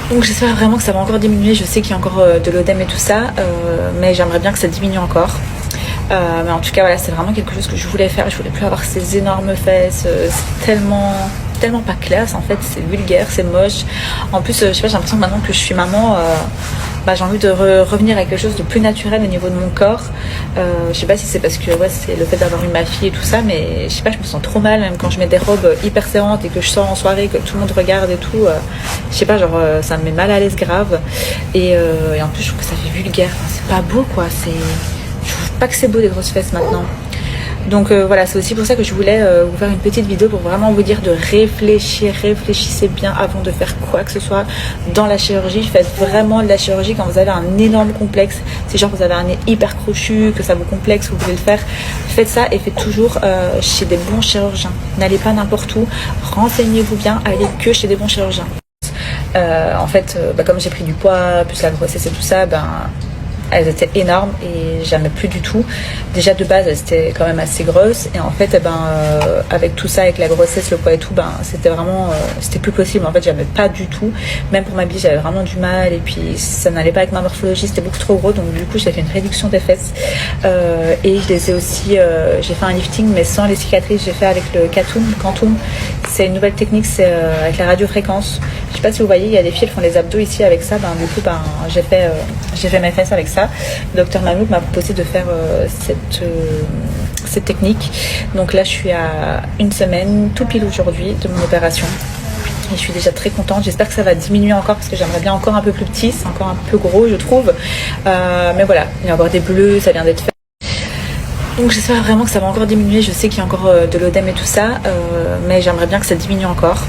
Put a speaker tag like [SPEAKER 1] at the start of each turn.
[SPEAKER 1] Donc j'espère vraiment que ça va encore diminuer. Je sais qu'il y a encore de l'œdème et tout ça, mais j'aimerais bien que ça diminue encore. Mais en tout cas voilà, c'est vraiment quelque chose que je voulais faire. Je voulais plus avoir ces énormes fesses. C'est tellement pas classe en fait, c'est vulgaire, c'est moche. En plus je sais pas, j'ai l'impression que maintenant que je suis maman, j'ai envie de revenir à quelque chose de plus naturel au niveau de mon corps. Je sais pas si c'est parce que ouais, c'est le fait d'avoir eu ma fille et tout ça, mais je sais pas, je me sens trop mal même quand je mets des robes hyper serrantes et que je sors en soirée, que tout le monde regarde et tout. Je sais pas, genre ça me met mal à l'aise grave. Et en plus je trouve que ça fait vulgaire, enfin, c'est pas beau quoi, je trouve pas que c'est beau des grosses fesses maintenant. Donc voilà, c'est aussi pour ça que je voulais vous faire une petite vidéo pour vraiment vous dire de réfléchir, réfléchissez bien avant de faire quoi que ce soit dans la chirurgie. Faites vraiment de la chirurgie quand vous avez un énorme complexe, c'est genre vous avez un nez hyper crochu, que ça vous complexe, vous voulez le faire, faites ça et faites toujours chez des bons chirurgiens. N'allez pas n'importe où, renseignez-vous bien, allez que chez des bons chirurgiens. En fait, comme j'ai pris du poids, plus la grossesse et tout ça, elles étaient énormes et j'aimais plus du tout. Déjà de base, elles étaient quand même assez grosses et en fait, avec tout ça, avec la grossesse, le poids et tout, c'était vraiment, c'était plus possible. En fait, j'aimais pas du tout. Même pour m'habiller, j'avais vraiment du mal et puis ça n'allait pas avec ma morphologie, c'était beaucoup trop gros. Donc du coup, j'ai fait une réduction des fesses et je les ai aussi, j'ai fait un lifting mais sans les cicatrices. J'ai fait avec le Quantum. C'est une nouvelle technique, c'est avec la radiofréquence. Je sais pas si vous voyez, il y a des filles qui font les abdos ici avec ça. Du coup, j'ai fait mes fesses avec ça. Le docteur Mamouk m'a proposé de faire cette technique. Donc là, je suis à une semaine, tout pile aujourd'hui, de mon opération. Et je suis déjà très contente. J'espère que ça va diminuer encore parce que j'aimerais bien encore un peu plus petit. C'est encore un peu gros, je trouve. Mais voilà, il va y avoir des bleus, ça vient d'être fait. Donc j'espère vraiment que ça va encore diminuer. Je sais qu'il y a encore de l'œdème et tout ça, mais j'aimerais bien que ça diminue encore.